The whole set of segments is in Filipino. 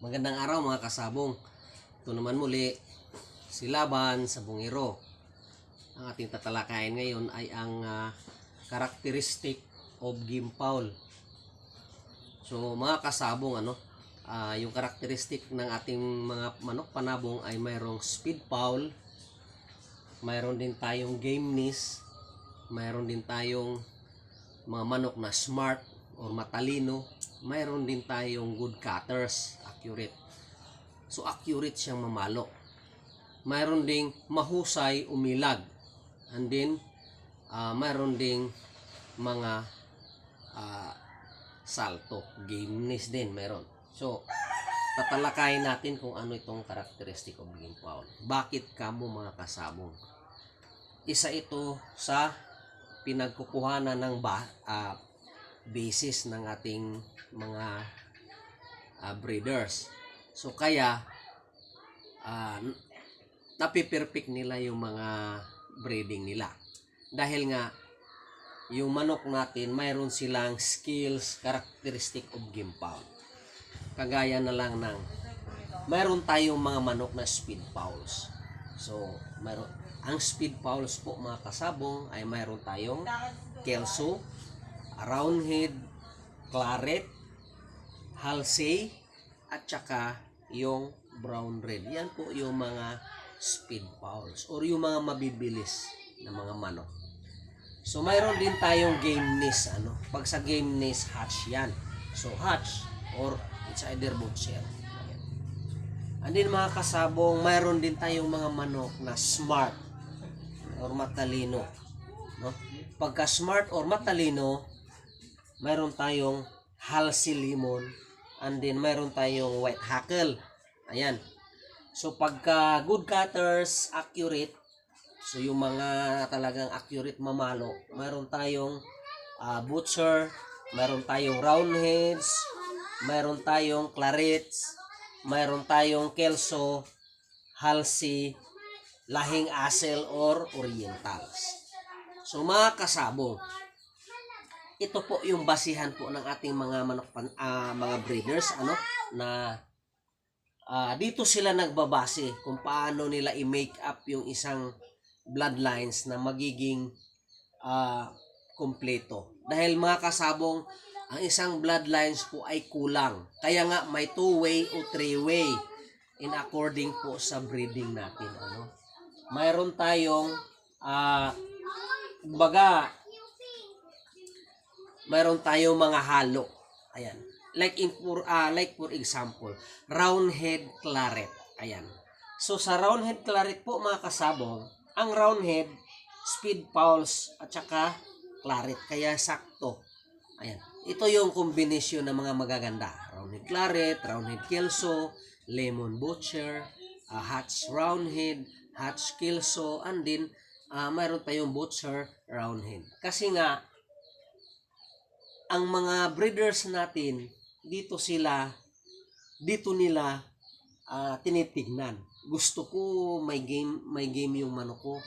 Magandang araw mga kasabong. Ito naman muli si Laban sa Bungiro. Ang ating tatalakayin ngayon ay ang characteristic of game foul. So mga kasabong, yung characteristic ng ating mga manok panabong ay mayroong speed foul, mayroon din tayong gameness, mayroon din tayong mga manok na smart or matalino, mayroon din tayong good cutters, accurate. So accurate siyang mamalo. Mayroon ding mahusay umilag. And then mayroon ding mga salto, gameness din meron. So tatalakayin natin kung ano itong characteristic of game foul. Bakit kamo mga kasabong? Isa ito sa pinagkukuhanan ng basis ng ating mga breeders. So kaya napiperfect nila yung mga breeding nila. Dahil nga yung manok natin mayroon silang skills, characteristic of game foul. Kagaya na lang ng mayroon tayong mga manok na speed fouls. So mayroon ang speed fouls po mga kasabong ay mayroon tayong Kelso, Roundhead, Claret, Halsey, at saka yung Brown Red. Yan po yung mga speed fouls or yung mga mabibilis na mga manok. So mayroon din tayong gameness. Pag sa gameness, hatch yan. So hatch or it's either butcher. And then mga kasabong, mayroon din tayong mga manok na smart or matalino. No? Pagka smart or matalino, mayroon tayong Halsey Lemon, and then mayroon tayong White Hackle. Ayan. So pagka good cutters, accurate, so yung mga talagang accurate mamalo, mayroon tayong butcher, mayroon tayong roundheads, mayroon tayong clarets, mayroon tayong Kelso, Halsey, lahing Asel or Orientals. So mga kasabong, ito po yung basihan po ng ating mga manok mga breeders na dito sila nagbabase kung paano nila i-make up yung isang bloodlines na magiging kompleto. Dahil mga kasabong, ang isang bloodlines po ay kulang. Kaya nga may 2-way o 3-way in according po sa breeding natin. Mayroon tayong mayroon tayong mga halo. Ayan. Like for example, Roundhead Claret. Ayan. So sa Roundhead Claret po mga kasabong, ang Roundhead, speed fouls at saka Claret. Kaya sakto. Ayan. Ito yung kombinasyon ng mga magaganda. Roundhead Claret, Roundhead Kelso, Lemon Butcher, Hatch Roundhead, Hatch Kelso, and then mayroon tayong Butcher Roundhead. Kasi nga ang mga breeders natin dito nila tinitignan. Gusto ko may game yung manok ko.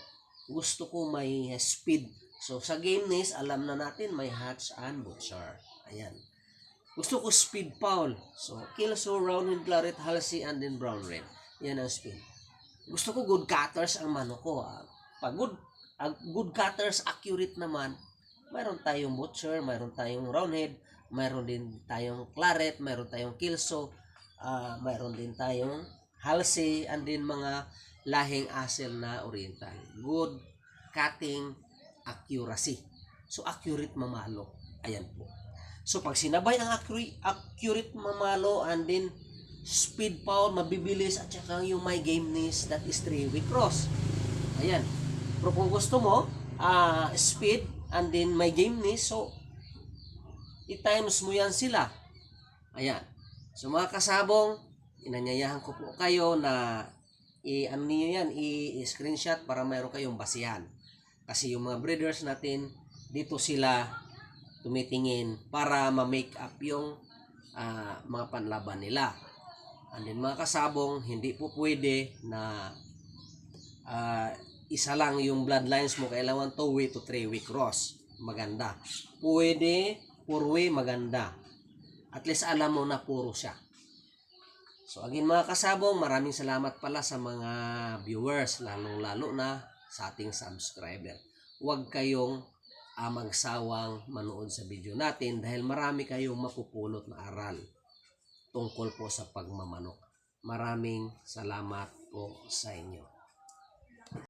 Gusto ko may speed. So sa gameness, alam na natin may hatch and butcher. Ayan. Gusto ko speed foul. So Kelso, Roundhead, Claret, Halsey, and then Brown Red. Yan ang speed. Gusto ko good cutters ang manok ko. Pag good cutters, accurate naman, mayroon tayong butcher, mayroon tayong roundhead, mayroon din tayong claret, mayroon tayong Kelso, mayroon din tayong Halsey, and din mga lahing Asel na oriental. Good cutting accuracy. So accurate mamalo. Ayan po. So pag sinabay ang accurate mamalo and then speed foul, mabibilis, at saka yung my gameness, that is 3-way cross. Ayan. Pero kung gusto mo, speed and then my gameness, so i-times mo yan sila. Ayan. So mga kasabong, inanyayahan ko po kayo na i-screenshot para mayroon kayong basihan. Kasi yung mga breeders natin, dito sila tumitingin para ma-make up yung mga panlaban nila. And then mga kasabong, hindi po pwede na isa lang yung bloodlines mo, kailangan 2-way to 3-way cross. Maganda. Pwede 4-way, maganda. At least alam mo na puro siya. So again mga kasabong, maraming salamat pala sa mga viewers, lalong-lalo na sa ating subscriber. Huwag kayong magsawang manood sa video natin dahil marami kayong mapupulot na aral tungkol po sa pagmamanok. Maraming salamat po sa inyo.